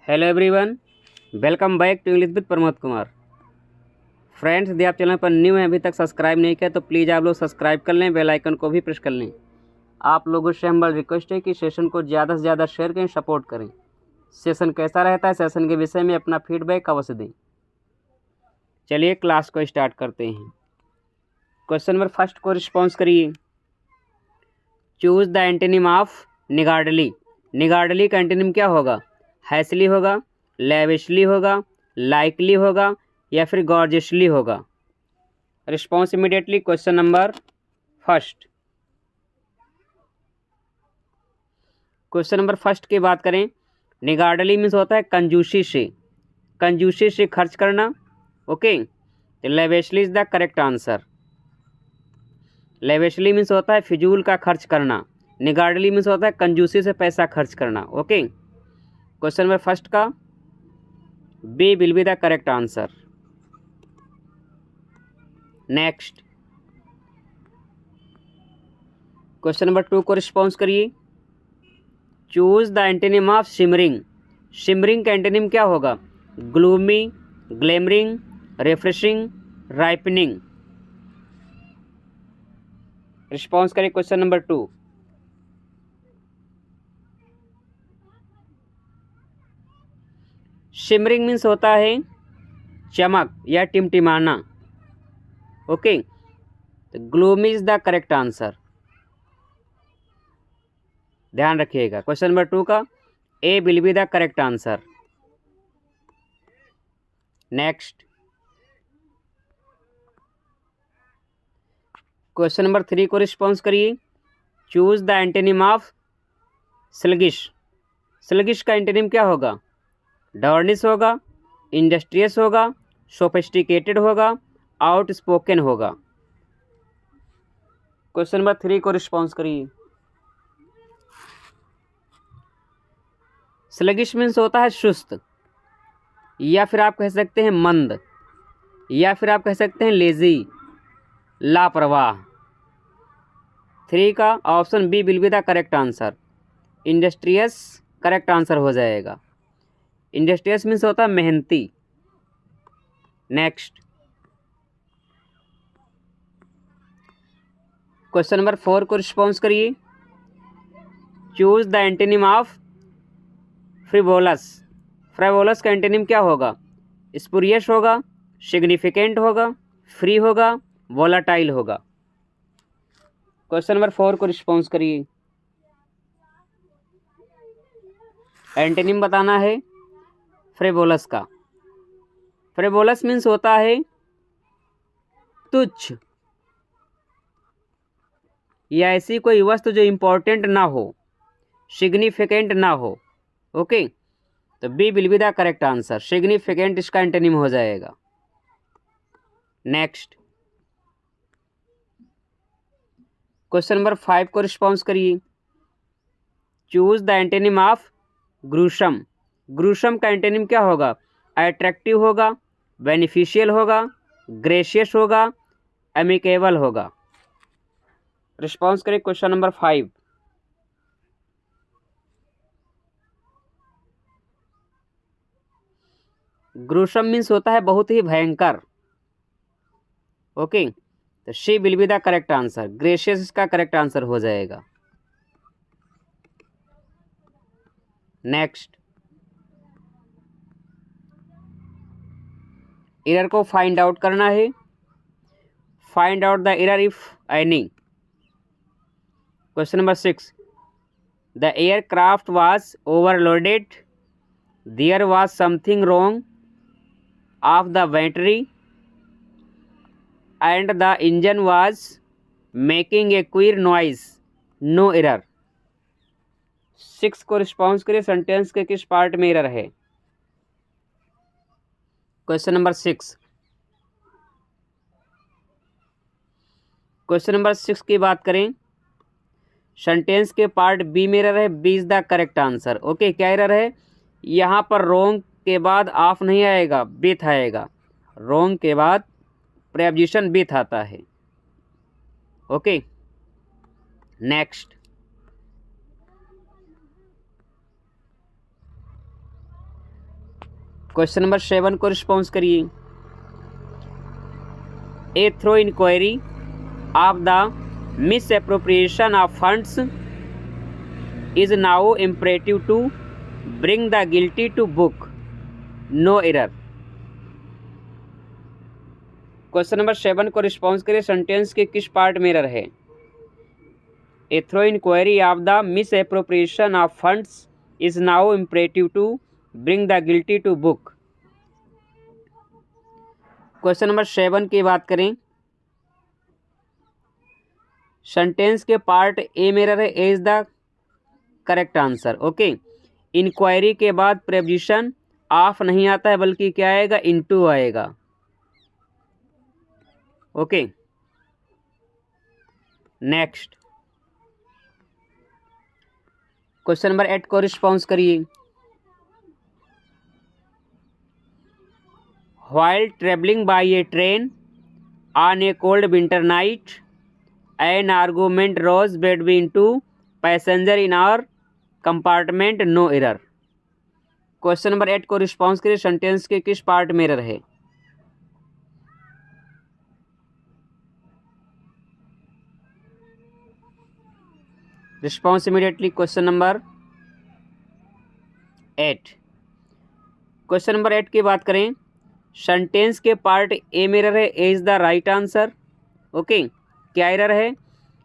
Hello everyone, welcome back to English with Pramod Kumar. Friends, यदि आप channel पर न्यू हैं, अभी तक सब्सक्राइब नहीं किया तो प्लीज़ आप लोग सब्सक्राइब कर लें, बेल आइकन को भी प्रेस कर लें। आप लोगों से हमारी रिक्वेस्ट है कि सेशन को ज़्यादा से ज़्यादा शेयर करें, सपोर्ट करें। सेशन कैसा रहता है, सेशन के विषय में अपना फीडबैक अवश्य दें। चलिए क्लास को स्टार्ट करते हैं। क्वेश्चन नंबर फर्स्ट को रिस्पॉन्स करिए। Choose the antonym of niggardly. Niggardly का एंटोनिम क्या होगा? हैसली होगा, लेविशली होगा, लाइकली होगा या फिर गॉर्जियसली होगा। Response immediately. Question number first. Question number first की बात करें, निगार्डली मीन्स होता है कंजूसी से, कंजूसी से खर्च करना। ओके, तो lavishly is the correct answer. Lavishly means होता है फिजूल का खर्च करना, निगार्डली मीन्स होता है कंजूसी से पैसा खर्च करना। ओके, क्वेश्चन नंबर फर्स्ट का B will be the correct answer. Next, question number two को रिस्पॉन्स करिए। Choose the antonym of shimmering. Shimmering का एंटोनिम क्या होगा? Gloomy, glimmering, refreshing, ripening. Response करें question number two. Shimmering means होता है चमक या टिमटिमाना। ओके, तो gloomy is the correct answer. ध्यान रखिएगा, क्वेश्चन नंबर टू का A will be the correct answer. Next, question number three को रिस्पॉन्स करिए। Choose the antonym of sluggish. Sluggish का एंटोनिम क्या होगा? डॉर्निस होगा, इंडस्ट्रियस होगा, सोफिस्टिकेटेड होगा, आउटस्पोकन होगा। क्वेश्चन नंबर थ्री को रिस्पॉन्स करिए। स्लगिश मीन्स होता है सुस्त, या फिर आप कह सकते हैं मंद, या फिर आप कह सकते हैं लेजी, लापरवाह। थ्री का option B will be the correct answer. Industrious correct answer हो जाएगा। इंडस्ट्रियस मीन्स होता है मेहनती। नेक्स्ट, क्वेश्चन नंबर फोर को रिस्पॉन्स करिए। Choose the antonym of frivolous. Frivolous का एंटोनिम क्या होगा? स्पुरियस होगा, सिग्निफिकेंट होगा, फ्री होगा, वोलाटाइल होगा। क्वेश्चन नंबर फोर को रिस्पॉन्स करिए। एंटोनिम बताना है फ्रिवोलस का। फ्रिवोलस मीन्स होता है तुच्छ या ऐसी कोई वस्तु जो इम्पोर्टेंट ना हो, सिग्निफिकेंट ना हो। ओके, तो B will be the correct answer. Significant इसका एंटोनिम हो जाएगा। नेक्स्ट, क्वेश्चन नंबर फाइव को रिस्पॉन्स करिए। Choose the antonym of gruesome. Gruesome का एंटोनिम क्या होगा? अट्रैक्टिव होगा, बेनिफिशियल होगा, ग्रेशियस होगा, एमिकेबल होगा। रिस्पॉन्स करें question number five. Gruesome means होता है बहुत ही भयंकर। ओके, तो C will be the correct answer. Gracious इसका करेक्ट आंसर हो जाएगा। नेक्स्ट, एरर को फाइंड आउट करना है। Find out the error if any. Question number six. The aircraft was overloaded, there was something wrong of the battery and the engine was making a queer noise, no error। Six को response करिए, sentence के किस part में error है? Question number six. Question number six की बात करें, sentence के पार्ट बी में एरर है। B is the correct answer. Okay, क्या एरर है? यहाँ पर रोंग के बाद ऑफ नहीं आएगा, विथ आएगा। रोंग के बाद प्रेपोजिशन विथ आता है। ओके, नेक्स्ट, क्वेश्चन नंबर 7 को रिस्पॉन्स करिए। A thorough inquiry of the misappropriation of funds is now imperative to bring the guilty to book, no error. Question number 7 को रिस्पॉन्स करिए। Sentence के किस part में error है? A thorough inquiry of the misappropriation of funds is now imperative to bring the guilty to book. Question number 7 की बात करें, sentence के पार्ट ए में एरर है, A is the correct answer. Okay, inquiry के बाद preposition of नहीं आता है बल्कि क्या आएगा? इनटू आएगा। ओके, नेक्स्ट क्वेश्चन नंबर 8 को रिस्पॉन्स करिए। While travelling by a train on a cold winter night an argument rose between two passenger in our compartment, no error. Question number 8 को रिस्पॉन्स करिए। सेंटेंस के किस part में error है? Response immediately. Question number 8। Question number 8 की बात करें, sentence के पार्ट ए में एरर है, A is the right answer. Okay, क्या एरर है?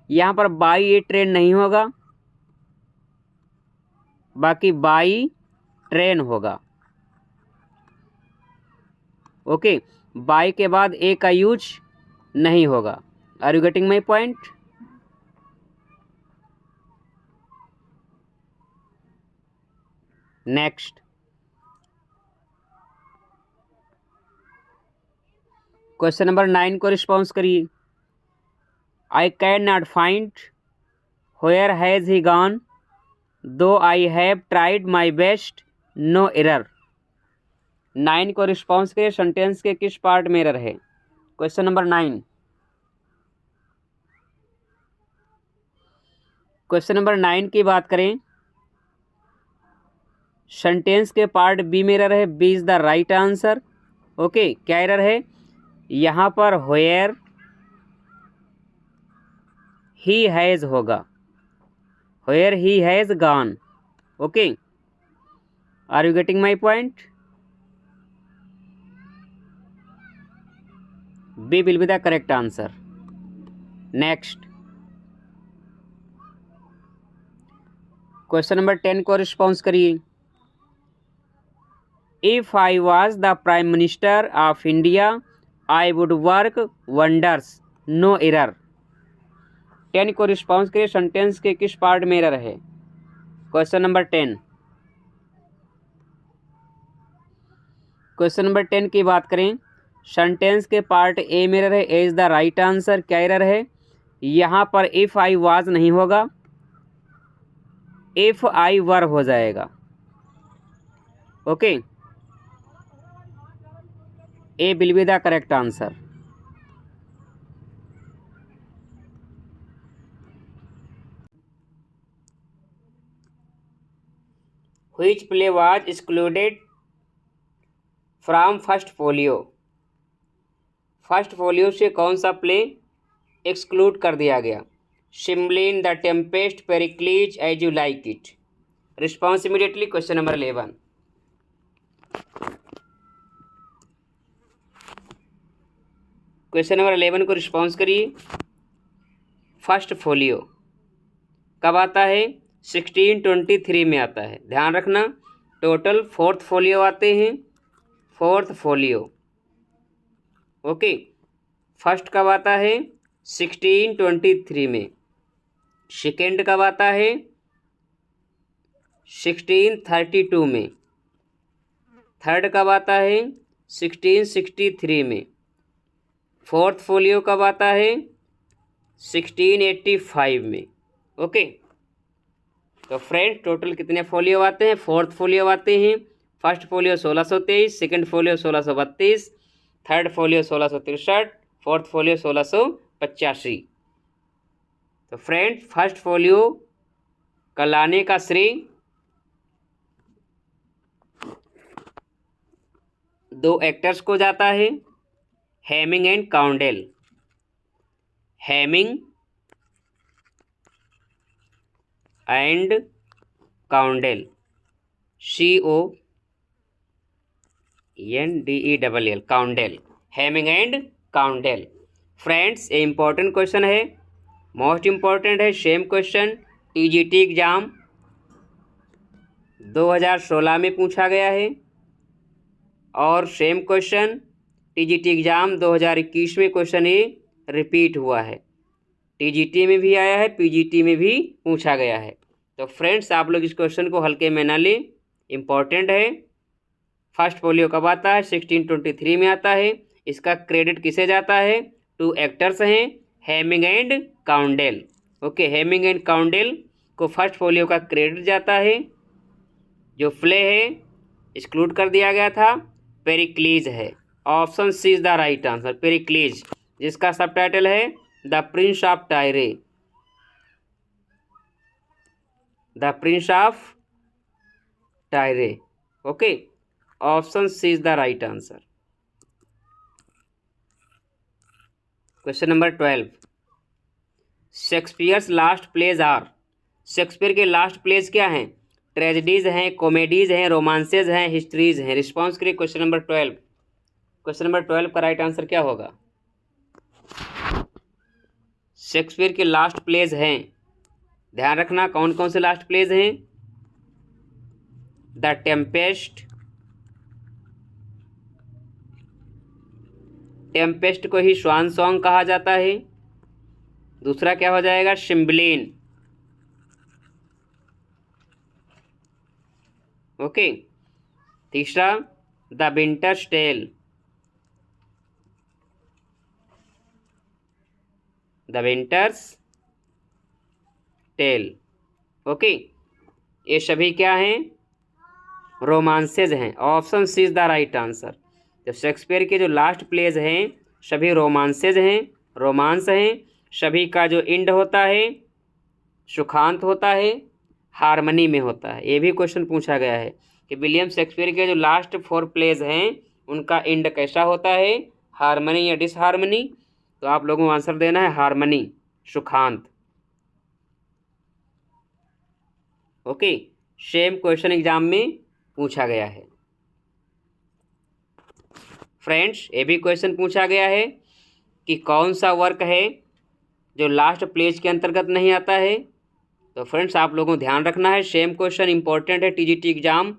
यहाँ पर बाई ए ट्रेन नहीं होगा, बाकी बाई ट्रेन होगा। ओके, बाई के बाद ए का यूज नहीं होगा। Are you getting my point? Next question number 9 को रिस्पॉन्स करिए। I can not find where has he gone though I have tried my best, no error. 9 को response करिए। सेंटेंस के किस पार्ट में एरर है? Question number 9। क्वेश्चन नंबर 9 की बात करें, सेंटेंस के पार्ट बी में एरर है, B is the right answer. Okay, क्या एरर है? यहाँ पर व्हेयर ही हैज़ होगा, where he has gone. Okay, are you getting my point? B will be the correct answer. Next question number 10 को response करिए। If I was the prime minister of India I would work wonders, no error. 10 को response करिए। Sentence के किस part में error है? Question number 10। Question number 10 की बात करें, सेंटेंस के पार्ट ए में एरर है, A is the right answer. क्या एरर है? यहाँ पर इफ आई वाज नहीं होगा, इफ आई वर हो जाएगा। Okay, A will be the correct answer. Which play was excluded from first folio? First folio से कौन सा प्ले एक्सक्लूड कर दिया गया? Cymbeline, the Tempest, Pericles, as you like it. Response immediately. Question number 11। Question number 11 को response करिए। First folio कब आता है? 1623 में आता है। ध्यान रखना, टोटल 4th फोलियो आते हैं। 4th folio. ओके, फर्स्ट कब आता है? 1623 में। सेकेंड कब आता है? 1632 में। थर्ड कब आता है? 1663 में। 4th फोलियो कब आता है? 1685 में। ओके, तो फ्रेंड्स टोटल कितने फोलियो आते हैं? 4th फोलियो आते हैं। First folio 1623, second folio 1632, third folio 1663, 4th folio 1685। तो फ्रेंड्स फर्स्ट फोलियो का लाने का श्रेय दो एक्टर्स को जाता है, Heming and Condell. Heming and Condell, CONDEL, Condell, Heming and Condell. Friends, ये इंपॉर्टेंट क्वेश्चन है, मोस्ट इम्पॉर्टेंट है। सेम क्वेश्चन TGT एग्जाम 2016 में पूछा गया है और सेम क्वेश्चन TGT एग्जाम 2021 में क्वेश्चन ये रिपीट हुआ है। TGT में भी आया है, PGT में भी पूछा गया है। तो फ्रेंड्स, आप लोग इस क्वेश्चन को हल्के में ना लें, इम्पॉर्टेंट है। फर्स्ट फोलियो कब आता है? 1623 में आता है। इसका क्रेडिट किसे जाता है? टू एक्टर्स हैं, Heming and Condell. Okay, Heming and Condell को फर्स्ट फोलियो का क्रेडिट जाता है। जो प्ले है एक्सक्लूड कर दिया गया था, पेरिक्लीज है। Option C is the right answer, Pericles, जिसका सब टाइटल है the prince of Tyre. The prince of Tyre. Okay, option C is the right answer. Question number 12, Shakespeare's last plays are. Shakespeare के last plays क्या हैं? Tragedies हैं, comedies हैं, romances हैं, histories हैं। Response करिए question number 12। Question number 12 का right answer क्या होगा? शेक्सपियर के लास्ट प्लेज हैं, ध्यान रखना कौन कौन से लास्ट प्लेज हैं। द टेम्पेस्ट, टेम्पेस्ट को ही स्वान सॉन्ग कहा जाता है। दूसरा क्या हो जाएगा? सिम्बलिन। ओके, तीसरा the winter's tale, the winter's tale. Okay, ये सभी क्या हैं? रोमांसेज हैं। Option C is the right answer. तो शेक्सपियर के जो लास्ट प्लेज हैं सभी रोमांसेज हैं, रोमांस हैं। सभी का जो एंड होता है सुखांत होता है, हारमनी में होता है। ये भी क्वेश्चन पूछा गया है कि विलियम शेक्सपियर के जो लास्ट 4 प्लेज हैं उनका एंड कैसा होता है, हारमनी या डिसहारमनी। तो आप लोगों को आंसर देना है हारमनी, सुखांत। ओके, सेम क्वेश्चन एग्जाम में पूछा गया है। फ्रेंड्स, ये भी क्वेश्चन पूछा गया है कि कौन सा वर्क है जो लास्ट प्लेज के अंतर्गत नहीं आता है। तो फ्रेंड्स, आप लोगों को ध्यान रखना है, सेम क्वेश्चन इंपॉर्टेंट है। TGT एग्जाम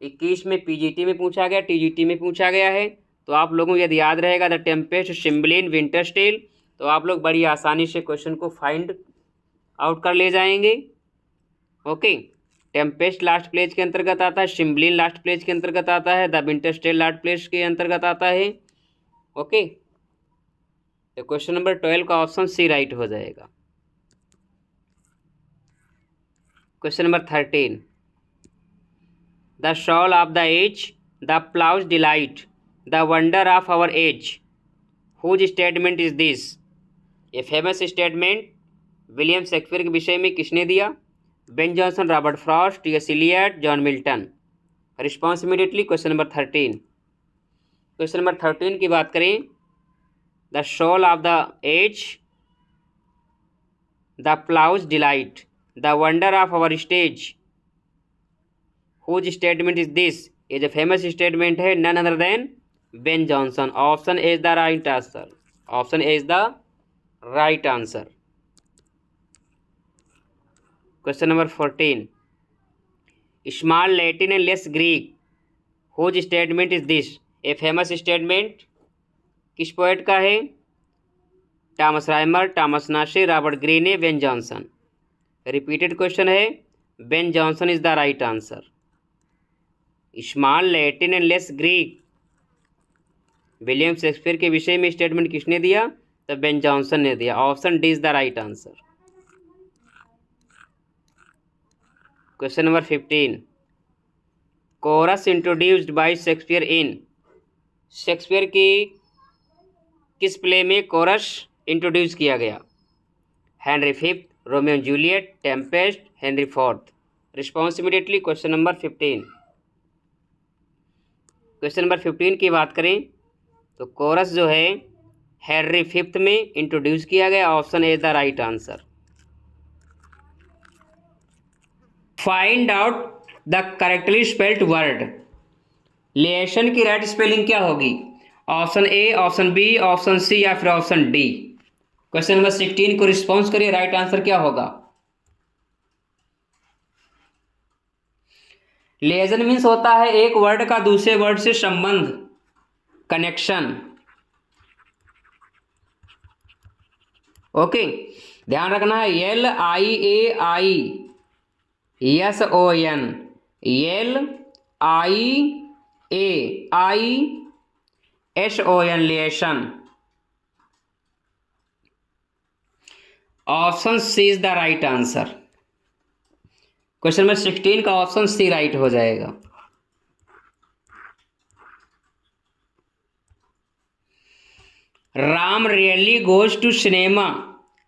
21 में PGT में पूछा गया, TGT में पूछा गया है। तो आप लोगों को यदि याद रहेगा the tempest, Cymbeline, winter's tale, तो आप लोग बड़ी आसानी से क्वेश्चन को फाइंड आउट कर ले जाएंगे। ओके, टेम्पेस्ट लास्ट प्लेज के अंतर्गत आता है, सिम्बलिन लास्ट प्लेज के अंतर्गत आता है, the winter's tale last plays के अंतर्गत आता है। ओके, तो क्वेश्चन नंबर 12 का ऑप्शन सी राइट हो जाएगा। Question number 13, the soul of the age, the applause delight, the wonder of our age, whose statement is this. ये फेमस स्टेटमेंट विलियम शेक्सपियर के विषय में किसने दिया? Ben Jonson, Robert Frost, T.S. Eliot, John Milton. Response immediately question number 13। Question number 13 की बात करें, the soul of the age, the applause delight, the wonder of our stage, whose statement is this. ये जो famous statement है none other than Ben Jonson. Option A is the right answer, option A is the right answer. Question number 14, small Latin and less Greek, whose statement is this. A famous statement किस poet का है? Thomas Rymer, Thomas Nashe, Robert Greene, Ben Jonson. Repeated question है, Ben Jonson is the right answer. Small Latin and less Greek, William Shakespeare के विषय में statement किसने दिया? तो बेन जॉनसन ने दिया। Option D is the right answer. Question number 15, chorus introduced by Shakespeare in. Shakespeare की किस प्ले में कोरस इंट्रोड्यूस किया गया? Henry fifth, Romeo and Juliet, tempest, Henry fourth. Response immediately question number 15। Question number 15 की बात करें तो coarse जो है हेनरी फिफ्थ में इंट्रोड्यूस किया गया। Option A is the right answer. Find out the correctly spelled word. Liaison की राइट स्पेलिंग क्या होगी? Option A, option B, option C या फिर ऑप्शन डी। क्वेश्चन नंबर 16 को रिस्पॉन्स करिए, राइट आंसर क्या होगा? लिएशन मीन्स होता है एक वर्ड का दूसरे वर्ड से संबंध, कनेक्शन। ओके, ध्यान रखना है LIAISON, LIAISON liaison. Option C is the right answer. Question number 16 का ऑप्शन सी राइट हो जाएगा। Ram rarely goes to cinema,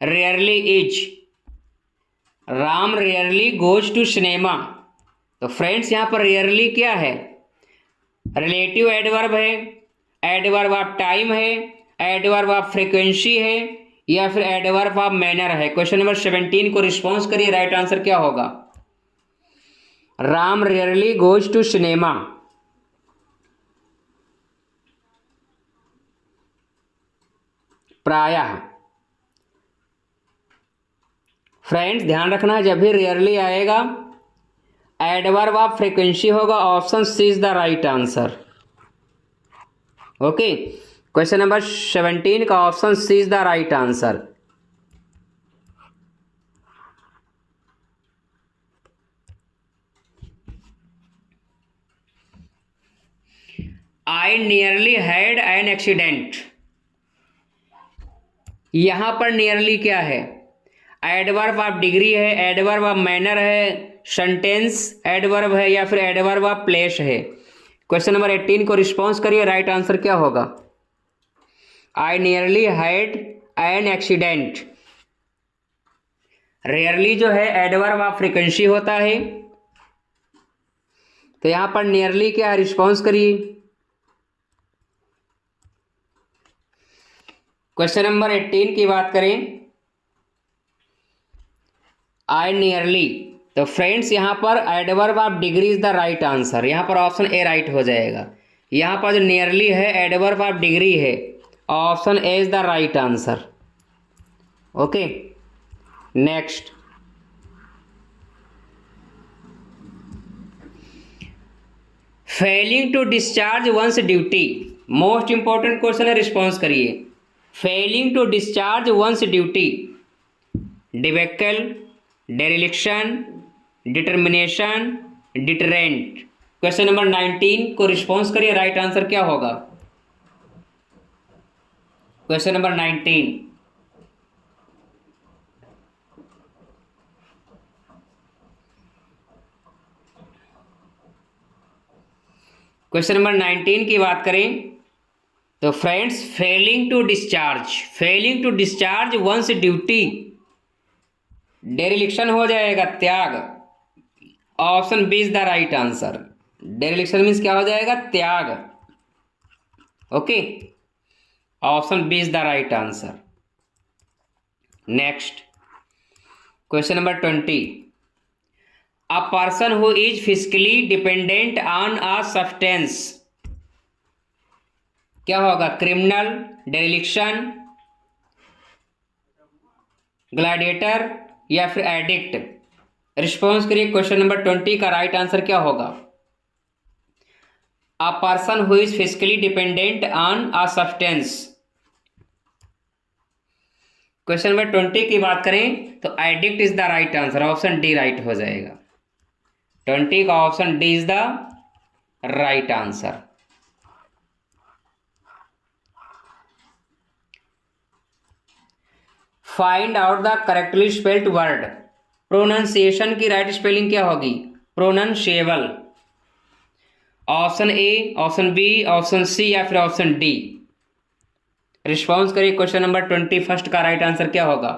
rarely is. Ram rarely goes to cinema, तो फ्रेंड्स यहां पर रेयरली क्या है? रिलेटिव एडवर्ब है, एडवर्ब ऑफ टाइम है, एडवर्ब ऑफ फ्रीक्वेंसी है या फिर एडवर्ब ऑफ मैनर है। क्वेश्चन नंबर 17 को रिस्पॉन्स करिए, राइट आंसर क्या होगा? Ram rarely goes to cinema. प्रायः। फ्रेंड्स ध्यान रखना जब भी रेयरली आएगा एडवर्ब ऑफ फ्रीक्वेंसी होगा। Option C is the right answer. Okay, question number 17 का option C is the right answer. I nearly had an accident. यहां पर नियरली क्या है? एडवर्ब ऑफ डिग्री है, एडवर्ब ऑफ मैनर है, sentence adverb है या फिर एडवर्ब ऑफ प्लेस है। क्वेश्चन नंबर 18 को रिस्पॉन्स करिए, राइट आंसर क्या होगा? I nearly had an accident. Rarely जो है एडवर्ब ऑफ फ्रीक्वेंसी होता है, तो यहां पर नियरली क्या है? रिस्पॉन्स करिए। क्वेश्चन नंबर 18 की बात करें, आई नियरली, तो फ्रेंड्स यहां पर adverb of degree is the right answer. यहां पर ऑप्शन ए राइट हो जाएगा। यहां पर जो नियरली है एडवर्ब ऑफ डिग्री है, option A is the right answer. Okay, next. Failing to discharge one's duty, most important question है, रिस्पॉन्स करिए। Failing to discharge one's duty, debacle, dereliction, determination, deterrent. Question number 19 को response करिए, right answer क्या होगा? Question number 19। Question number 19 की बात करें तो friends failing to discharge one's duty, dereliction हो जाएगा, त्याग। Option B is the right answer. Dereliction means क्या हो जाएगा? त्याग। Okay, option B is the right answer. Next, question number 20। A person who is physically dependent on a substance, क्या होगा? Criminal, dereliction, gladiator या फिर एडिक्ट। रिस्पॉन्स करिए, question number 20 का राइट आंसर क्या होगा? A person who is physically dependent on a substance. Question number 20 की बात करें तो addict is the right answer. Option D right हो जाएगा। 20 का option D is the right answer. Find out the correctly spelled word. Pronunciation की right spelling क्या होगी? Pronunciable. Option A, option B, option C या फिर ऑप्शन डी। रिस्पॉन्स करिए, question number 21 का राइट आंसर क्या होगा?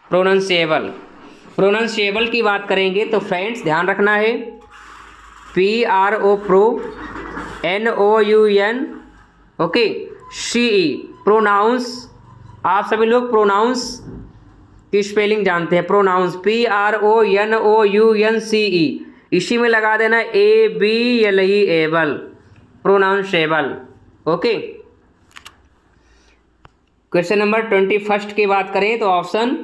प्रोनाउंशिएबल। प्रोनाउंसिएबल की बात करेंगे तो फ्रेंड्स ध्यान रखना है, PRO pro, NOUN, okay, CE pronounce. आप सभी लोग प्रोनाउंस की स्पेलिंग जानते हैं, प्रोनाउंस PRONOUNCE, इसी में लगा देना ABLE able, pronounceable, okay. Question number 21 की बात करें तो option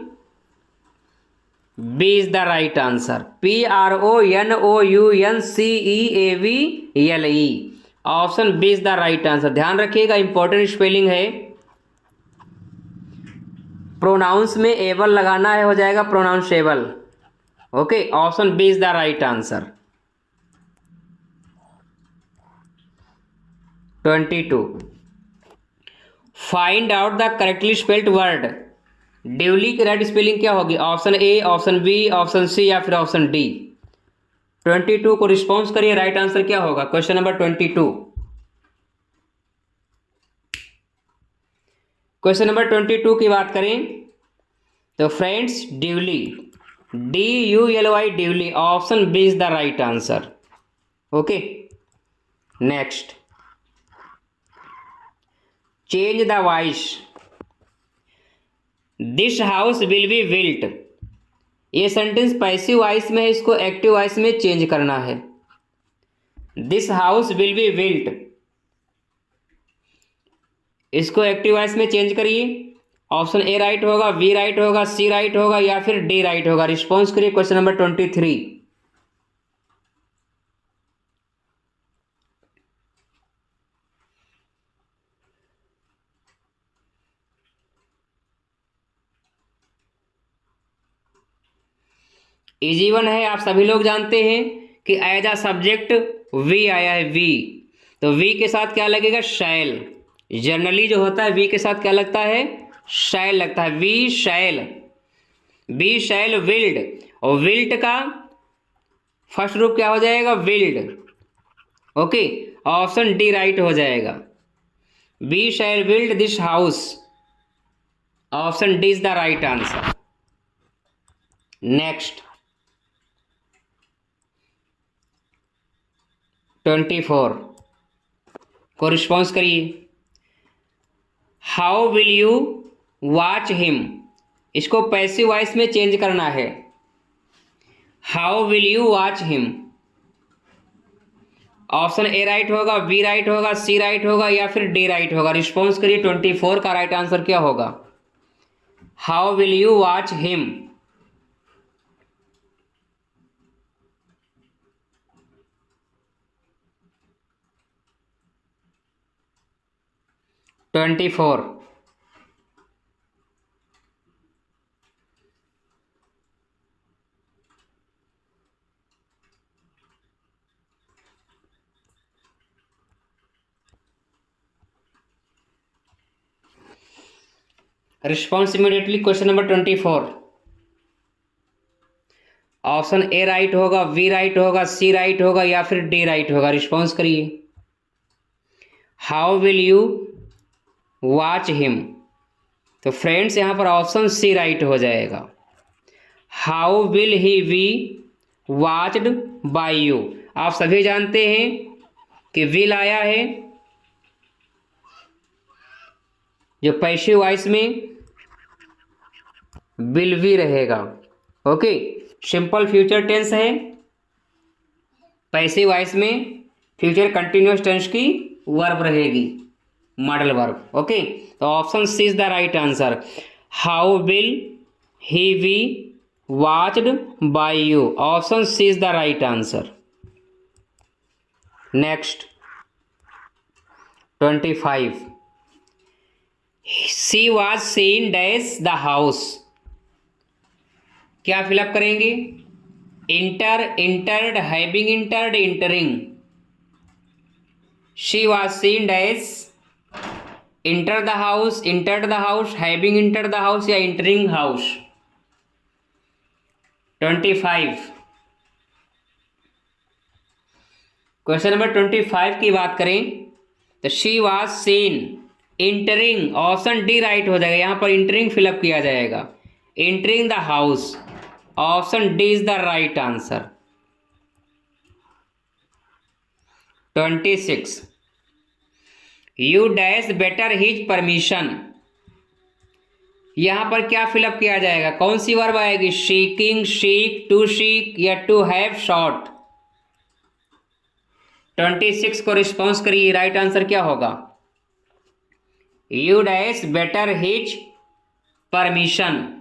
B is the right answer, PRONOUNCEABLE, option B is the right answer. ध्यान रखिएगा, इंपॉर्टेंट स्पेलिंग है, प्रोनाउंस में एबल लगाना है, हो जाएगा pronounceable, okay. Option B is the right answer. 22, find out the correctly spelled word. Duly की right spelling क्या होगी? Option A, option B, option C या फिर ऑप्शन डी। 22 को रिस्पॉन्स करिए, राइट आंसर क्या होगा? Question number 22। क्वेश्चन नंबर 22 की बात करें तो friends duly, DULY duly, option B is the right answer, okay. Next, change the voice. This house will be built, ये सेंटेंस पैसिव वॉइस में है, इसको एक्टिव वॉइस में चेंज करना है। This house will be built, इसको active voice में change करिए। ऑप्शन ए राइट होगा, बी राइट होगा, सी राइट होगा या फिर डी राइट होगा। रिस्पॉन्स करिए क्वेश्चन नंबर 23। इजी वन है, आप सभी लोग जानते हैं कि एज अ सब्जेक्ट वी आया है, वी, तो वी के साथ क्या लगेगा? शैल। जनरली जो होता है वी के साथ क्या लगता है? शैल लगता है। We shall, we shall build, और विल्ट का फर्स्ट रूप क्या हो जाएगा? Build, okay. Option D right हो जाएगा, we shall build this house, option D is the right answer. Next, 24 को रिस्पॉन्स करिए। How will you watch him, इसको पैसिव वॉइस में चेंज करना है। How will you watch him, option A right होगा, B right होगा, C right होगा या फिर डी राइट होगा। रिस्पॉन्स करिए, 24 का राइट आंसर क्या होगा? How will you watch him. Response immediately question number 24। Option A right होगा, बी राइट होगा, सी राइट होगा या फिर डी राइट होगा। रिस्पॉन्स करिए। How will you watch him, तो फ्रेंड्स यहाँ पर ऑप्शन सी राइट हो जाएगा। How will he be watched by you, आप सभी जानते हैं कि विल आया है जो पैसिव वॉइस में विल भी रहेगा, ओके। सिंपल फ्यूचर टेंस है, पैसिव वॉइस में फ्यूचर कंटिन्यूअस टेंस की वर्ब रहेगी, मॉडल वर्ब, ओके। तो option C is the right answer. How will he be watched by you, option C is the right answer. Next, 25, she was seen dash the house, क्या fill up करेंगे? Enter, entered, having entered, entering. She was seen dash, enter the house, entered the house, having enter the house या entering house. 25, question number 25 की बात करें तो she was seen entering, option D right हो जाएगा। यहाँ पर इंटरिंग फिलअप किया जाएगा, entering the house, option D is the right answer. 26, you dash better his permission. यहां पर क्या फिलअप किया जाएगा, कौन सी वर्ब आएगी, सीकिंग, सीक, टू सीक या टू हैव शॉट। 26 को रिस्पॉन्स करिए, राइट आंसर क्या होगा, you dash better his permission.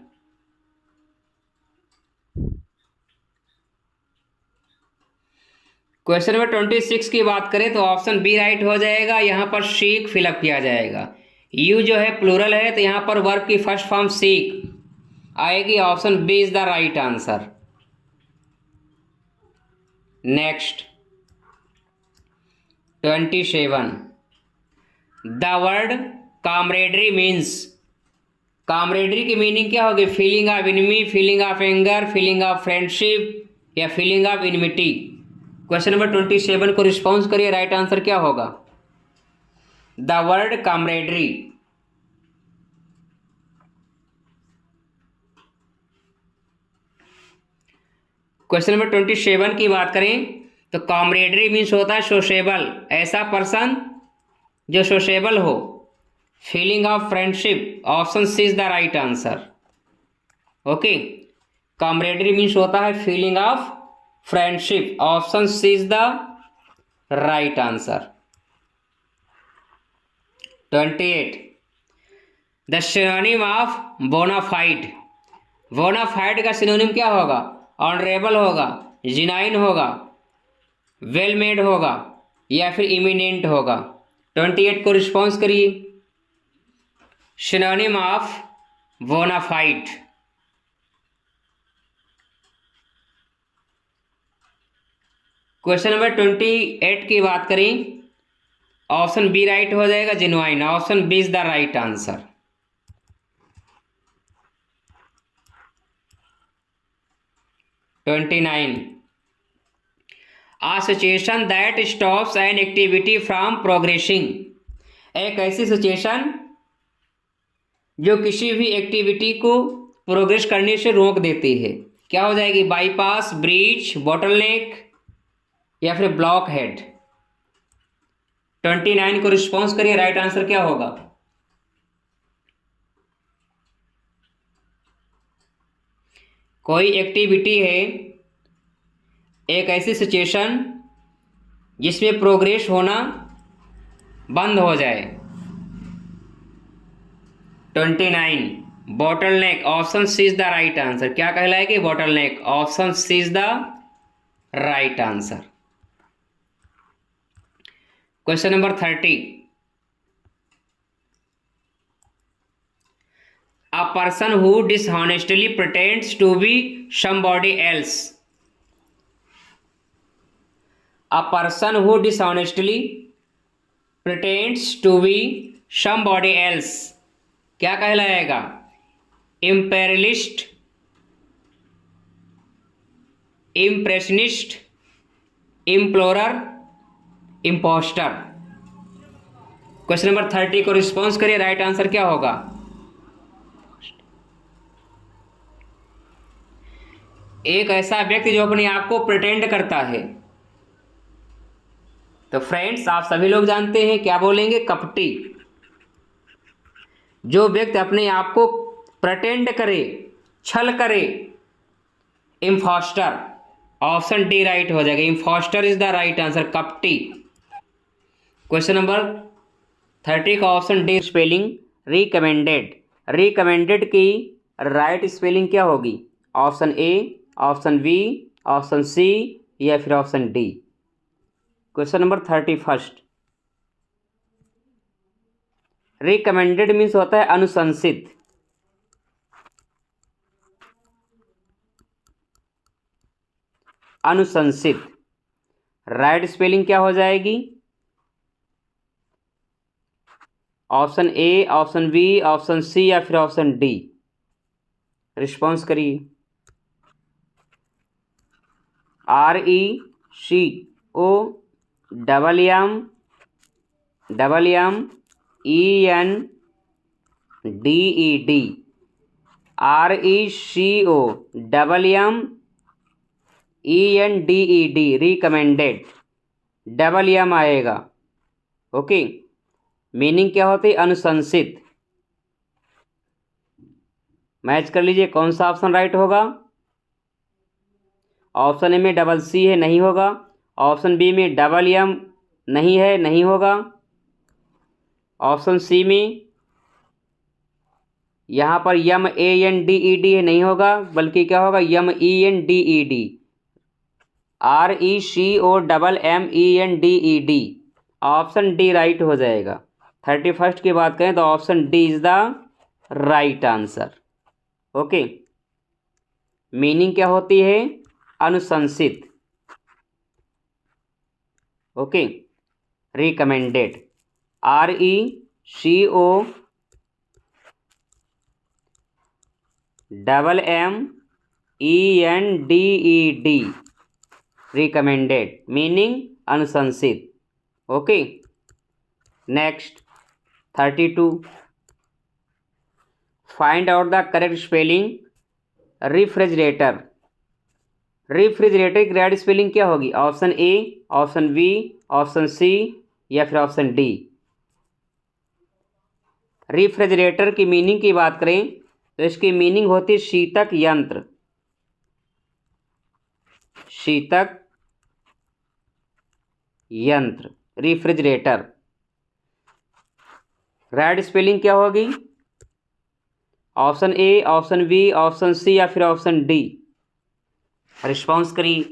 Question number 26 की बात करें तो ऑप्शन बी राइट हो जाएगा। यहां पर सीक फिलअप किया जाएगा। यू जो है प्लूरल है तो यहां पर वर्ब की फर्स्ट फॉर्म सीक आएगी। Option B is the right answer. Next 27, the word camaraderie means. Camaraderie की मीनिंग क्या होगी, feeling of enemy, feeling of anger, feeling of friendship या feeling of enmity. Question number 27 को response करिए, right answer क्या होगा, the word camaraderie. Question number 27 की बात करें तो कामरेडरी मीन्स होता है सोशेबल, ऐसा पर्सन जो सोशेबल हो। Feeling of friendship, option C is the right answer. Okay, camaraderie means होता है feeling of friendship, option C is the right answer. 28, the synonym of bona fide. Bona fide का सिनोनिम क्या होगा, ऑनरेबल होगा, जिनाइन होगा, वेल मेड होगा या फिर इमिनेंट होगा। 28 को रिस्पॉन्स करिए, synonym of bona fide. Question number 28 की बात करें, ऑप्शन बी राइट हो जाएगा, genuine. Option B is the right answer. Twenty 29, a situation that stops an activity from progressing. एक ऐसी सिचुएशन जो किसी भी एक्टिविटी को प्रोग्रेस करने से रोक देती है, क्या हो जाएगी, बाईपास, ब्रीच, बॉटलनेक या फिर ब्लॉक हेड। 29 को रिस्पॉन्स करिए, राइट आंसर क्या होगा, कोई एक्टिविटी है, एक ऐसी सिचुएशन जिसमें प्रोग्रेस होना बंद हो जाए। 29, bottleneck, option C is the right answer. क्या कहलाएगी, bottleneck, option C is the right answer. Question number 30, a person who dishonestly pretends to be somebody else. A person who dishonestly pretends to be somebody else क्या कहलाएगा, imperialist, impressionist, implorer, impostor. Question number 30 को response करिए, right answer क्या होगा, एक ऐसा व्यक्ति जो अपने आप को प्रिटेंड करता है। तो फ्रेंड्स आप सभी लोग जानते हैं क्या बोलेंगे, कपटी। जो व्यक्ति अपने आप को प्रिटेंड करे, छल करे, इम्पोस्टर। ऑप्शन डी राइट हो जाएगा, impostor is the right answer, कपटी। क्वेश्चन नंबर 30 का option D spelling recommended. Recommended की राइट स्पेलिंग क्या होगी, option A, option B, option C या फिर option D. Question number 31, recommended means होता है अनुशंसित। अनुशंसित राइट स्पेलिंग क्या हो जाएगी, option A, option B, option C या फिर ऑप्शन डी। रिस्पॉन्स करिए, RECOMMENDED। RECOMMENDED, recommended, double M आएगा। ओके, मीनिंग क्या होती है? अनुशंसित। मैच कर लीजिए कौन सा ऑप्शन राइट होगा। ऑप्शन ए में डबल सी है, नहीं होगा। ऑप्शन बी में डबल एम नहीं है, नहीं होगा। ऑप्शन सी में यहाँ पर MENDED है, नहीं होगा, बल्कि क्या होगा? MENDED, RECOMMENDED। Option D right हो जाएगा। 31st की बात करें तो option D is the right answer. Okay, meaning क्या होती है? अनुशंसित। Okay, recommended, RECOMMENDED, recommended, meaning अनुशंसित। Okay, next 32, find out the correct spelling refrigerator. Refrigerator की करेक्ट स्पेलिंग क्या होगी? Option A, option B, option C या फिर ऑप्शन डी। रेफ्रिजरेटर की मीनिंग की बात करें तो इसकी मीनिंग होती है शीतक यंत्र। शीतक यंत्र, रेफ्रिजरेटर। राइट स्पेलिंग क्या होगी? Option A, option B, option C या फिर ऑप्शन डी। रिस्पॉन्स करिए।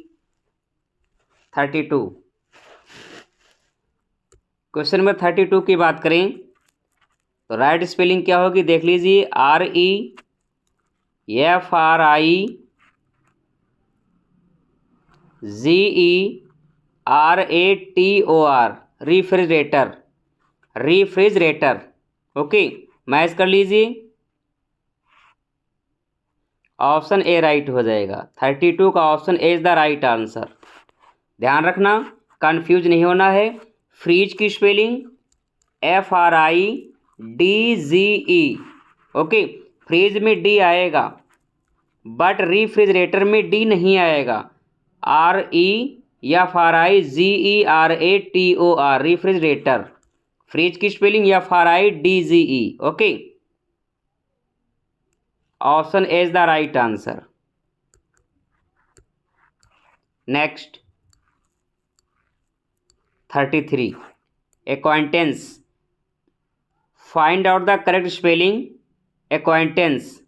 32, क्वेश्चन नंबर 32 की बात करें तो राइट स्पेलिंग क्या होगी? देख लीजिए, REFRIGERATOR, refrigerator, refrigerator. Okay, match कर लीजिए। ऑप्शन ए राइट हो जाएगा। 32 का option A is the right answer. ध्यान रखना, कंफ्यूज नहीं होना है। फ्रीज की स्पेलिंग FRIDGE। ओके, फ्रीज में डी आएगा बट रेफ्रिजरेटर में डी नहीं आएगा। REFRIGERATOR, refrigerator. फ्रीज की spelling FRIDGE। Okay, option A is the right answer. Next 33, एक्वाइंटेंस। Find out the correct spelling एक्वाइंटेंस।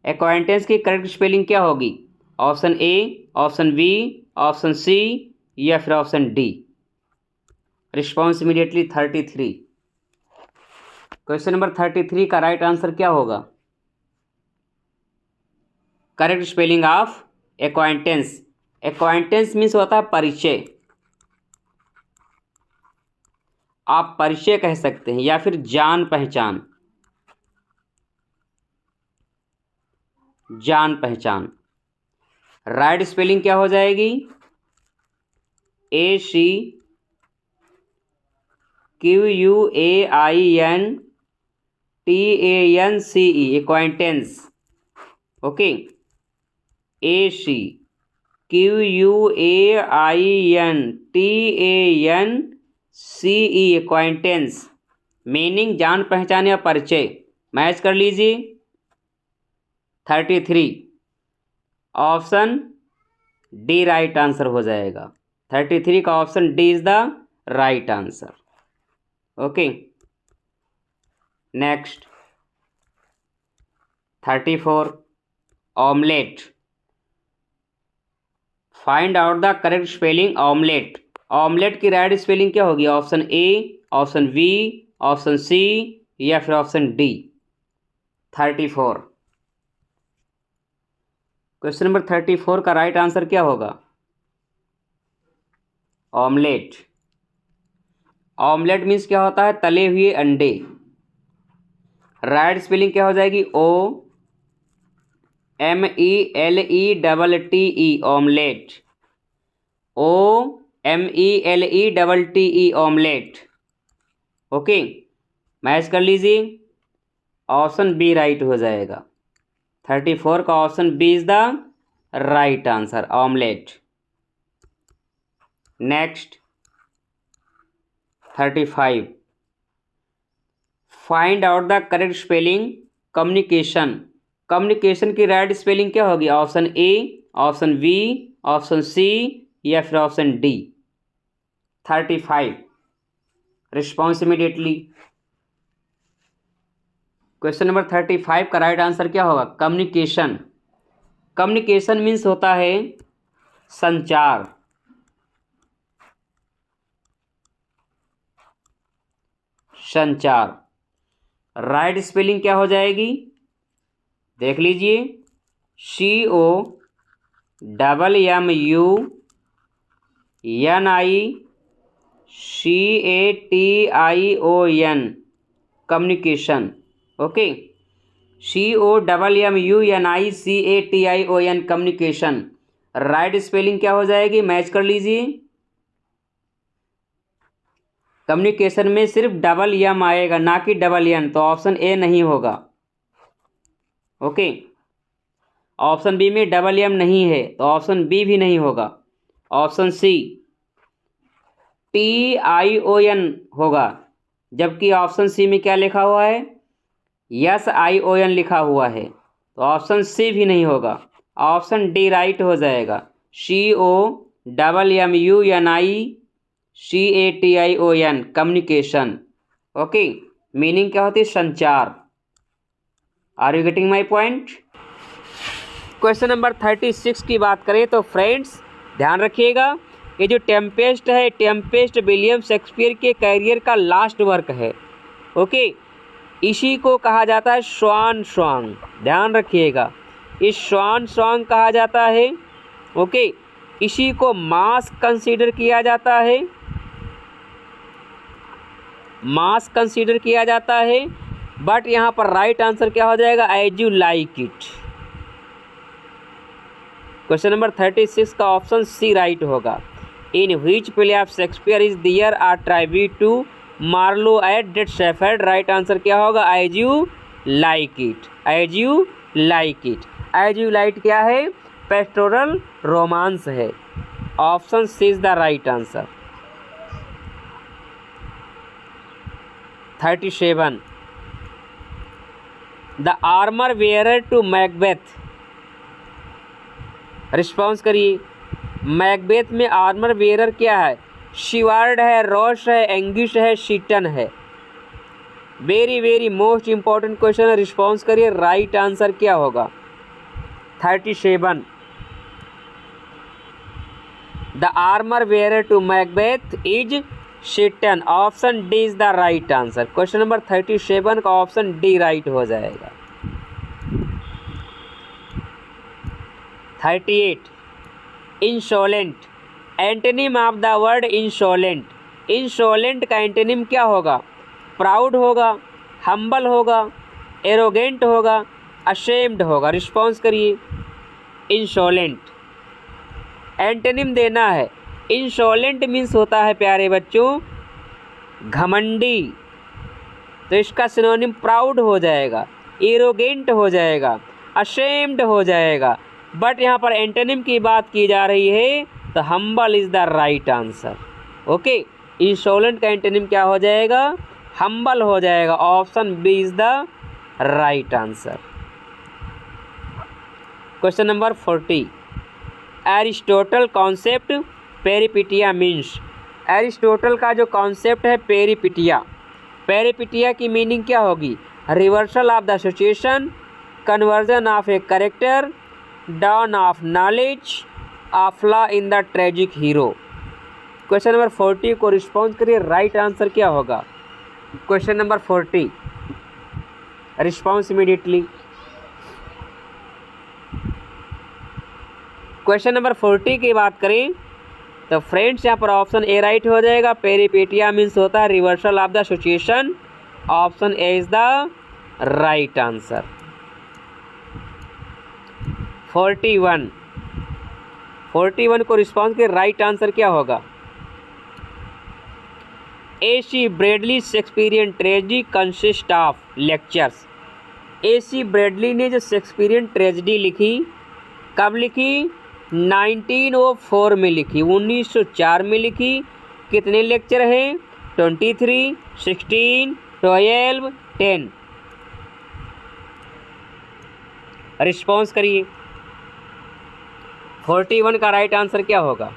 एक्वाइंटेंस की करेक्ट स्पेलिंग क्या होगी? Option A, option B, option C या फिर option D. Response immediately. 33, question number 33 का right answer क्या होगा? Correct spelling of acquaintance. Acquaintance means होता है परिचय। आप परिचय कह सकते हैं या फिर जान पहचान। जान पहचान। राइट स्पेलिंग क्या हो जाएगी? ACQUAINTANCE, एक्वाइंटेंस। Okay, ACQUAINTANCE, एक्वाइंटेंस। मीनिंग जान पहचान या परिचय। मैच कर लीजिए। 33, ऑप्शन डी राइट आंसर हो जाएगा। 33 का option D is the right answer. Okay, next 34, omelette. Find out the correct spelling omelette. Omelette की राइट स्पेलिंग क्या होगी? Option A, option B, option C या फिर ऑप्शन डी। 34, क्वेश्चन नंबर 34 का right answer क्या होगा? ऑमलेट। ऑमलेट मीन्स क्या होता है? तले हुए अंडे। राइट स्पेलिंग क्या हो जाएगी? OMELETTE, omelette. OMELETTE, omelette. Okay, match कर लीजिए। ऑप्शन बी राइट हो जाएगा। 34 का option B is the right answer, omelette. Next 35, find out the correct spelling communication. Communication की राइट स्पेलिंग क्या होगी? Option A, option B, option C या फिर option D. 35, response immediately. Question number 35 का right answer क्या होगा? Communication. Communication means होता है संचार। संचार। राइट स्पेलिंग क्या हो जाएगी? देख लीजिए, COMMUNICATION, communication. Okay, COMMUNICATION, communication. Right spelling क्या हो जाएगी? मैच कर लीजिए। कम्युनिकेशन में सिर्फ डबल एम आएगा, ना कि डबल एन, तो ऑप्शन ए नहीं होगा। ओके, ऑप्शन बी में डबल एम नहीं है तो ऑप्शन बी भी नहीं होगा। ऑप्शन सी TION होगा, जबकि ऑप्शन सी में क्या लिखा हुआ है? SION लिखा हुआ है, तो ऑप्शन सी भी नहीं होगा। ऑप्शन डी राइट हो जाएगा, COMMUNICATION, कम्युनिकेशन। ओके, मीनिंग क्या होती है? संचार। Are you getting my point? Question number 36 की बात करें तो फ्रेंड्स ध्यान रखिएगा, ये जो टेम्पेस्ट है, टेम्पेस्ट विलियम शेक्सपियर के कैरियर का लास्ट वर्क है। ओके, इसी को कहा जाता है स्वान सॉन्ग। ध्यान रखिएगा, इस स्वान सॉन्ग कहा जाता है। ओके, इसी को मास कंसीडर किया जाता है, मास कंसीडर किया जाता है। बट यहाँ पर राइट आंसर क्या हो जाएगा? As you like it. Question number 36 का ऑप्शन सी राइट होगा। In which play of Shakespeare is there are tribute to Marlowe at dead shepherd. Right answer क्या होगा? As you like it. As you like it. As you like क्या है? Pastoral romance है। Option C is the right answer. 37, the armour where to Macbeth. Response करिए, Macbeth में armour wear क्या है? शिवार्ड है, रॉस है, एंगिश है, शीटन है। Very very most important question है, रिस्पॉन्स करिए। राइट आंसर क्या होगा? 37, the armour where to Macbeth is Seyton. Option D is the right answer. Question number 37 का ऑप्शन डी राइट हो जाएगा। 38, insolent. Antonym of the word insolent. Insolent का antonym क्या होगा? प्राउड होगा, हम्बल होगा, एरोगेंट होगा, अशेम्ड होगा। रिस्पॉन्स करिए। इंसोलेंट एंटोनिम देना है। इंसोलेंट मीन्स होता है प्यारे बच्चों घमंडी, तो इसका सिनोनिम प्राउड हो जाएगा, एरोगेंट हो जाएगा, अशेम्ड हो जाएगा। बट यहाँ पर एंटोनिम की बात की जा रही है तो humble is the right answer. Okay, insolent का एंटोनिम क्या हो जाएगा? हम्बल हो जाएगा। Option B is the right answer. Question number 40, Aristotle concept peripeteia means. Aristotle का जो कॉन्सेप्ट है पेरिपिटिया, पेरिपिटिया की मीनिंग क्या होगी? Reversal of the situation, conversion of a character, down of knowledge, flaw in the tragic hero. Question number 40 को response करिए। Right answer क्या होगा? Question number 40, response immediately. Question number 40 की बात करें तो फ्रेंड्स यहाँ पर ऑप्शन ए राइट हो जाएगा। पेरिपेटिया मीन्स होता है reversal of the situation. Option A is the right answer. 41 को रिस्पॉन्स के राइट आंसर क्या होगा? AC Bradley Shakespearean tragedy consist of lectures. AC Bradley ने जो शेक्सपियरियन ट्रेजेडी लिखी, कब लिखी? 1904 में लिखी, 1904 में लिखी। कितने लेक्चर हैं? 23, 16, 12, 10। रिस्पॉन्स करिए। 41 का राइट आंसर क्या होगा?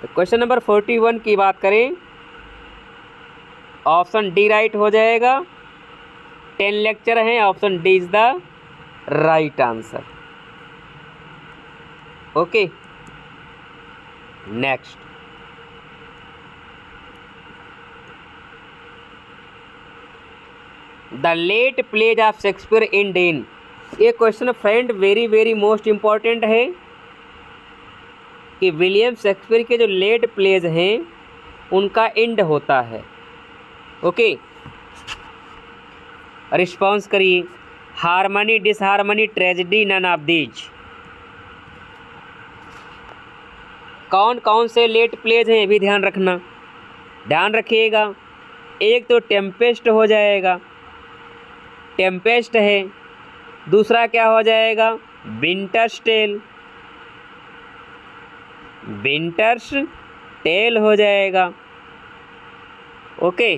तो क्वेश्चन नंबर 41 की बात करें, ऑप्शन डी राइट हो जाएगा। 10 लेक्चर हैं, option D is the right answer. Okay, next. The late plays of Shakespeare in then. ये question friend very very most important है कि विलियम शेक्सपियर के जो लेट प्लेज हैं उनका एंड होता है। ओके, रिस्पॉन्स करिए। Harmony, disharmony, tragedy, none of these. कौन कौन से लेट प्लेज हैं, भी ध्यान रखना, ध्यान रखिएगा। एक तो टेम्पेस्ट हो जाएगा, टेम्पेस्ट है। दूसरा क्या हो जाएगा? विंटर्स टेल, विंटर्स टेल हो जाएगा। Okay,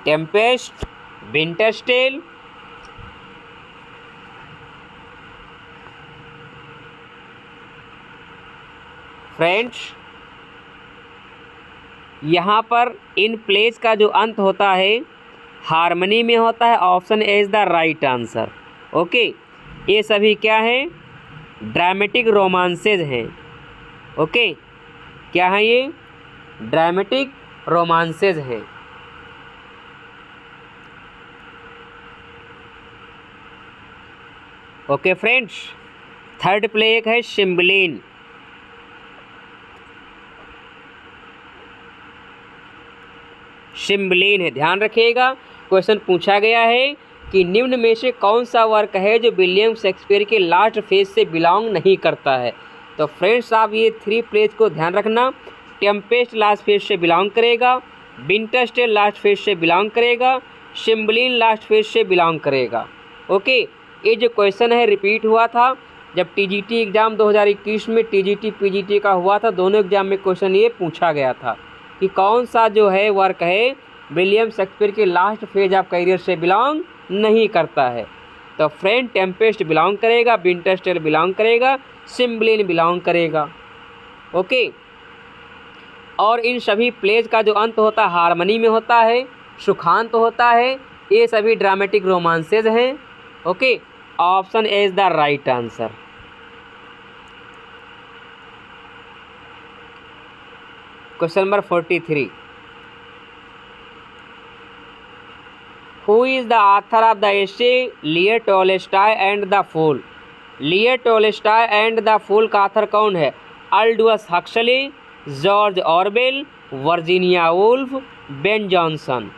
Tempest, Winter's Tale, friends यहाँ पर इन प्लेस का जो अंत होता है हार्मनी में होता है। Option A is the right answer. Okay, ये सभी क्या हैं? ड्रामेटिक रोमांसेज हैं। ओके, क्या है ये? ड्रामेटिक रोमांसेज हैं। ओके फ्रेंड्स, थर्ड प्ले एक है सिम्बलिन। सिम्बलिन है, ध्यान रखिएगा। क्वेश्चन पूछा गया है कि निम्न में से कौन सा वर्क है जो विलियम शेक्सपियर के लास्ट फेज से बिलोंग नहीं करता है? तो फ्रेंड्स आप ये 3 प्लेज को ध्यान रखना। टेम्पेस्ट लास्ट फेज से बिलोंग करेगा, विंटर्स टेल लास्ट फेज से बिलोंग करेगा, सिम्बलिन लास्ट फेज से बिलोंग करेगा। ओके, ये जो क्वेश्चन है रिपीट हुआ था जब टीजीटी एग्ज़ाम 2021 में टीजीटी पीजीटी का हुआ था। दोनों एग्जाम में क्वेश्चन ये पूछा गया था कि कौन सा जो है वर्क है विलियम शेक्सपियर के लास्ट फेज ऑफ करियर से बिलोंग नहीं करता है। तो फ्रेंड टेम्पेस्ट बिलोंग करेगा, विंटर्स टेल बिलोंग करेगा, सिम्बलिन बिलोंग करेगा। ओके, और इन सभी प्लेज का जो अंत होता है हार्मनी में होता है, सुखांत होता है। ये सभी ड्रामेटिक रोमांसेज हैं। Okay, option A is the right answer. Question number 43, who is the author of the essay Leo Tolstoy and the fool? Leo Tolstoy and the fool का ऑथर कौन है? Aldous Huxley, George Orwell, Virginia Woolf, Ben Jonson.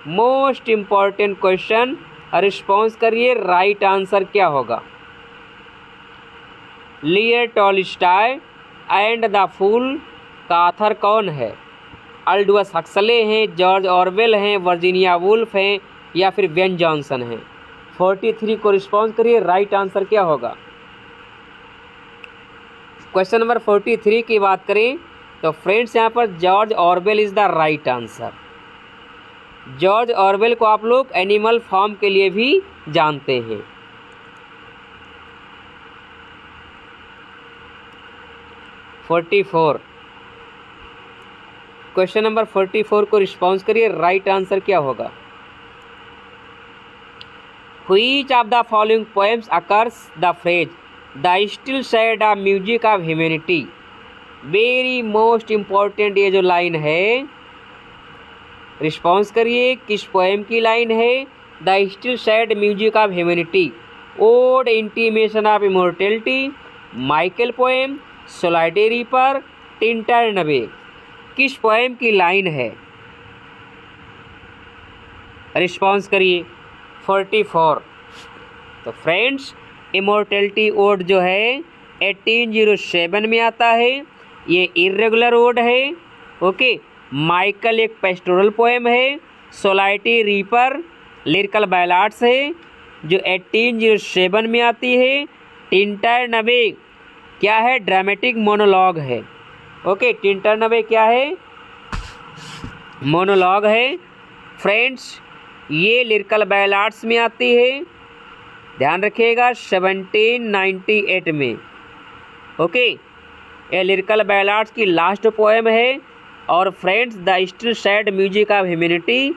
Most important question, response करिए। Right answer क्या होगा? Leo Tolstoy and the fool का author कौन है? Aldous Huxley हैं, जॉर्ज ऑरवेल हैं, वर्जीनिया वुल्फ हैं या फिर बेन जॉनसन हैं? 43 को रिस्पॉन्स करिए। राइट आंसर क्या होगा? क्वेश्चन नंबर 43 की बात करें तो फ्रेंड्स यहाँ पर George Orwell is the right answer. George Orwell को आप लोग एनिमल फार्म के लिए भी जानते हैं। क्वेश्चन नंबर 44 को रिस्पॉन्स करिए। राइट आंसर क्या होगा? Which of the following poems occurs the phrase the still side of music of humanity? Very most important ये जो लाइन है, रिस्पॉन्स करिए। किस पोएम की लाइन है? The still sad music of humanity, ode intimation of immortality, Michael poem, solitary reaper, Tintern Abbey. किस poem की line है? रिस्पॉन्स करिए। 44। तो फ्रेंड्स इमोर्टेलिटी ओड जो है 1807 में आता है। ये इर्रेगुलर ओड है। ओके, माइकल एक पेस्टोरल पोएम है। सोसाइटी रीपर लिरिकल बैलाड्स है जो 1807 में आती है। टिंटरनबे क्या है? ड्रामेटिक मोनोलॉग है। ओके, टिंटरनबे क्या है? मोनोलॉग है। फ्रेंड्स, ये लिरिकल बैलाड्स में आती है, ध्यान रखिएगा, 1798 में। ओके, ये लिरिकल बैलाड्स की लास्ट पोएम है। और friends, the still sad music of humanity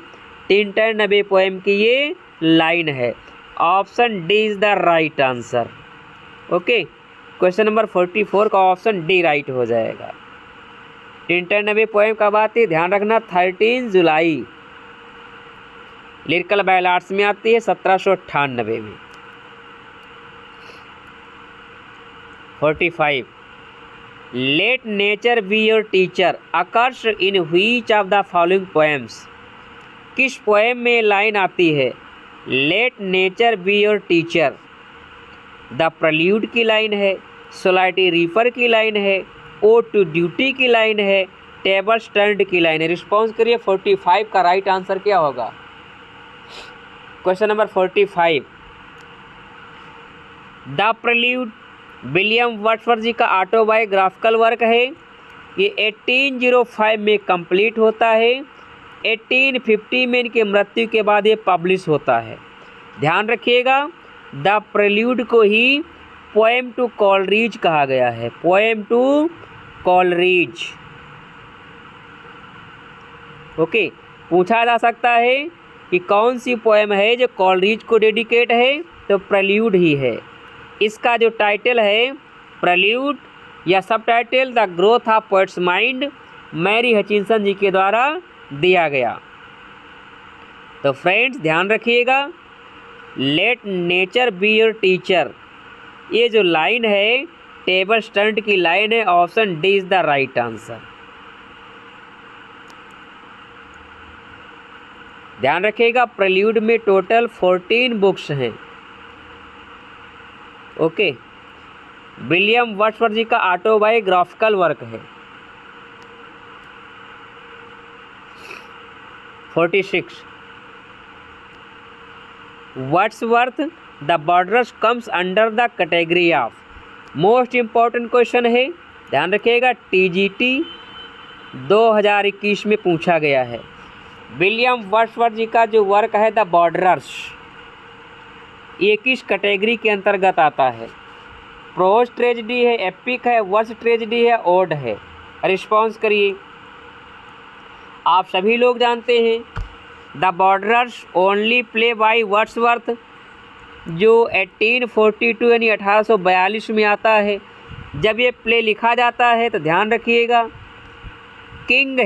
Tintern Abbey poem की ये लाइन है। Option D is the right answer. Okay, question number 44 का ऑप्शन डी राइट हो जाएगा। टिंटरनबे पोएम कब आती है? ध्यान रखना, 13 जुलाई। लिरिकल बैलाड्स में आती है 1798 में। 45 let nature be your teacher occurs in which of the following poems. किस पोएम में लाइन आती है let nature be your teacher? The prelude की लाइन है, सोसाइटी रीपर की लाइन है, ओ टू ड्यूटी की लाइन है, टेबल स्टैंड की लाइन है। रिस्पॉन्स करिए। 45 का राइट आंसर क्या होगा? Question number 45, the prelude William Wordsworth ji का ऑटोबायोग्राफिकल वर्क है। ये 1805 में कंप्लीट होता है। 1850 में इनकी मृत्यु के बाद ये पब्लिश होता है। ध्यान रखिएगा, द प्रेल्यूड को ही पोएम टू कॉलरिज कहा गया है। Poem to Coleridge. ओके, पूछा जा सकता है कि कौन सी पोएम है जो कॉलरिज को डेडिकेट है, तो प्रेल्यूड ही है। इसका जो टाइटल है प्रेल्यूड या subtitle the growth of poet's mind, Mary Hutchinson ji के द्वारा दिया गया। तो फ्रेंड्स, ध्यान रखिएगा, let nature be your teacher, ये जो लाइन है टेबल स्टैंड की लाइन है। Option D is the right answer. ध्यान रखिएगा, प्रेल्यूड में टोटल 14 बुक्स हैं। ओके, विलियम वर्ड्सवर्थ जी का ऑटोबायोग्राफिकल वर्क है। 46 Wordsworth the borderers comes under the category of. Most important question है, ध्यान रखिएगा, टीजीटी 2021 में पूछा गया है। विलियम वर्ड्सवर्थ जी का जो वर्क है द बॉर्डर्स, ये किस कैटेगरी के अंतर्गत आता है? प्रोज ट्रेजेडी है, एपिक है, वर्स ट्रेजेडी है, ओड है? रिस्पॉन्स करिए। आप सभी लोग जानते हैं the borders only play by Wordsworth, जो 1842 यानी 1842 में आता है। जब ये प्ले लिखा जाता है तो ध्यान रखिएगा, किंग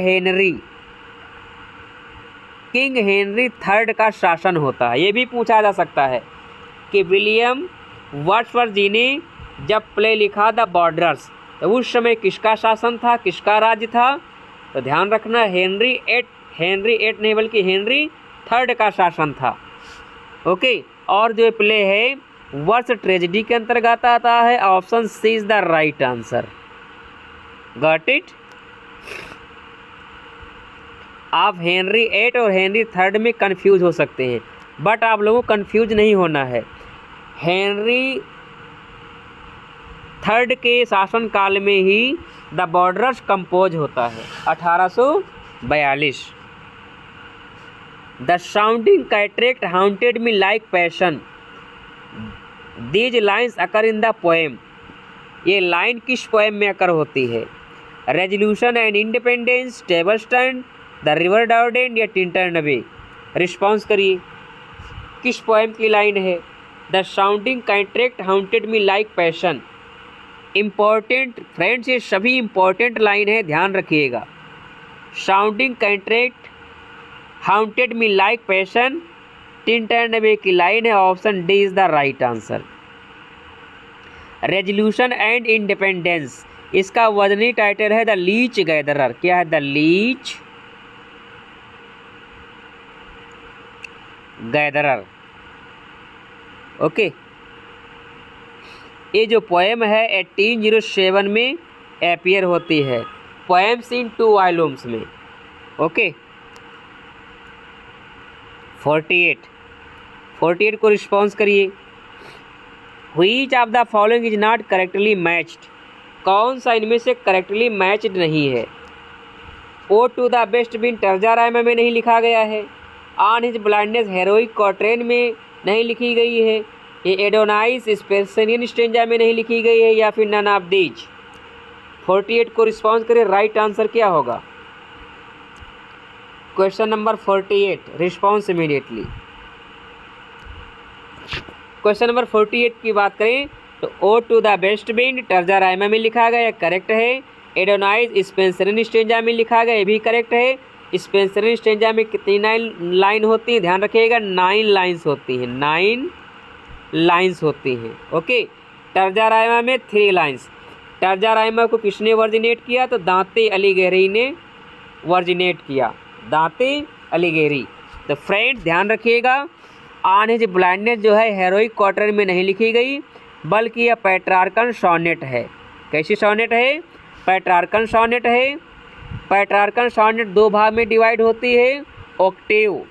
हेनरी थर्ड का शासन होता है। ये भी पूछा जा सकता है कि विलियम वर्ड्सवर्थ जी ने जब प्ले लिखा द बॉर्डर्स तो उस समय किसका शासन था, किसका राज्य था? तो ध्यान रखना, हेनरी एट नहीं बल्कि हेनरी थर्ड का शासन था। ओके, और जो प्ले है वर्स ट्रेजेडी के अंतर्गत आता है। Option C is the right answer. Got it? आप हेनरी 8 और हेनरी थर्ड में कंफ्यूज हो सकते हैं, बट आप लोगों को कंफ्यूज नहीं होना है। हेनरी थर्ड के शासन काल में ही द बॉर्डर्स कंपोज होता है, 1842। The sounding cataract haunted me like passion, these lines occur in the poem. ये लाइन किस पोएम में अकर होती है? Resolution and independence, tables turned, the river Duddon या टिंटरनबे? रिस्पॉन्स करिए, किस पोएम की लाइन है? The sounding cataract haunted me like passion. Important friends, ये सभी इम्पॉर्टेंट लाइन है, ध्यान रखिएगा। Sounding cataract haunted me like passion, Tintern Abbey की लाइन है। Option D is the right answer. Resolution and independence, इसका वजनी टाइटल है द लीच गैदरर। क्या है? The Leach gatherer. ओके, ये जो पोएम है 1807 में अपीयर होती है। पोएम्स इन 2 वॉल्यूम्स में। ओके 48 को रिस्पॉन्स करिए। Which of the following is not correctly matched, कौन सा इनमें से करेक्टली मैच्ड नहीं है। ओ टू द बेस्ट बिन टर्जा रायमा में नहीं लिखा गया है, on his blindness heroic quatrain में नहीं लिखी गई है, ये एडोनाइस स्पेंसरियन स्टेंजा में नहीं लिखी गई है, या फिर नन ऑफ दीज। 48 को रिस्पॉन्स करें, राइट आंसर क्या होगा। Question number 48 response immediately. Question number 48 की बात करें तो ओ टू द बेस्ट बिन टर्जा रायमा में लिखा गया, करेक्ट है। एडोनाइज स्पेंसरियन स्टेंजा में लिखा गया, ये भी करेक्ट है। स्पेंसरियन स्टेंजा में कितनी लाइन होती है, ध्यान रखिएगा 9 लाइन्स होती हैं, 9 लाइन्स होती हैं। ओके, टर्जा रायमा में 3 लाइन्स। टर्जा रायमा को किसने वर्जिनेट किया, तो दांते अलीगेरी ने वर्जिनेट किया, दांते अलीगेरी। तो फ्रेंड ध्यान रखिएगा, ऑन हिज ब्लाइंडनेस जो है हेरोइक क्वार्टर में नहीं लिखी गई, बल्कि यह पेट्रार्कन सॉनेट है। कैसी सॉनेट है, पेट्रार्कन सॉनेट है। पेट्रार्कन सॉनेट 2 भाग में डिवाइड होती है, ऑक्टेव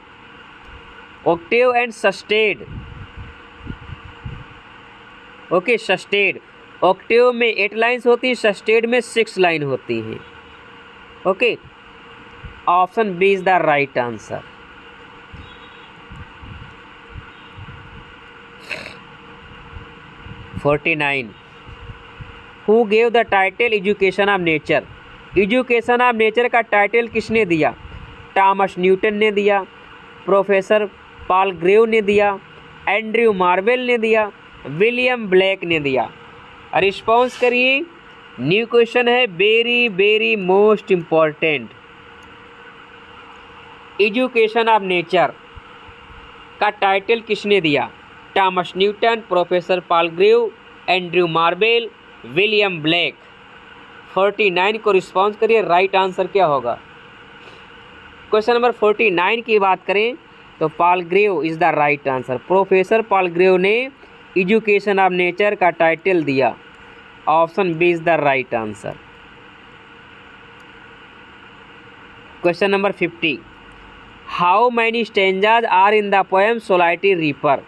एंड सस्टेड। ओके, सस्टेड ऑक्टेव में 8 लाइन्स होती है, सस्टेड में 6 लाइन होती हैं। Okay, option B is the right answer. Who gave the title education of nature, education of nature का टाइटल किसने दिया, थॉमस न्यूटन ने दिया, प्रोफेसर पॉल ग्रेव ने दिया, एंड्रयू मार्वेल ने दिया, विलियम ब्लैक ने दिया। रिस्पॉन्स करिए, न्यू क्वेश्चन है, very very most important. Education of nature का टाइटल किसने दिया, Thomas Newton, professor Palgrave, Andrew Marvell, William Blake. 49 को रिस्पॉन्स करिए, राइट आंसर क्या होगा। क्वेश्चन नंबर 49 की बात करें तो Palgrave is the right answer. Professor Palgrave ने एजुकेशन ऑफ नेचर का टाइटल दिया, option B is the right answer. Question number 50, how many stanzas are in the poem solitary reaper,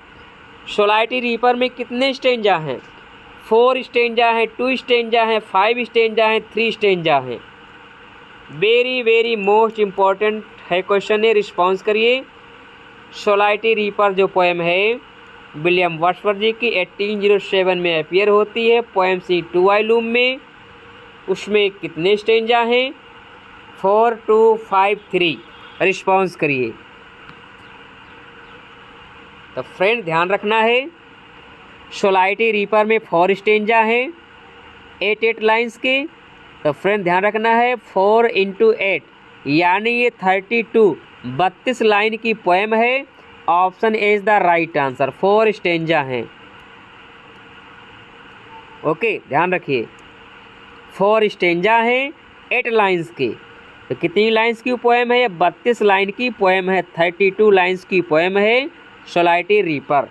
solitary reaper में कितने stanza हैं, 4 stanza हैं, 2 stanza हैं, 5 stanza हैं, 3 stanza हैं। वेरी वेरी मोस्ट इम्पॉर्टेंट है क्वेश्चन है, रिस्पॉन्स करिए। सोलाइटी रीपर जो पोएम है विलियम वर्ड्सवर्थ जी की 1807 में अपीयर होती है, पोएम सी 2 वॉल्यूम में। उसमें कितने स्टेंजा हैं, 4 2 5 3। रिस्पॉन्स करिए। तो फ्रेंड ध्यान रखना है, सोलाइटी रीपर में 4 स्टेंजा हैं, 8 लाइन्स के। तो फ्रेंड ध्यान रखना है 4 × 8 यानी ये 32 लाइन की पोएम है। Option A is the right answer. 4 stanza हैं। ओके, ध्यान रखिए 4 स्टेंजा हैं 8 लाइन्स के। तो कितनी लाइन्स की पोएम है, ये 32 लाइन की पोएम है, 32 लाइन्स की पोएम है सोलाइटी रीपर।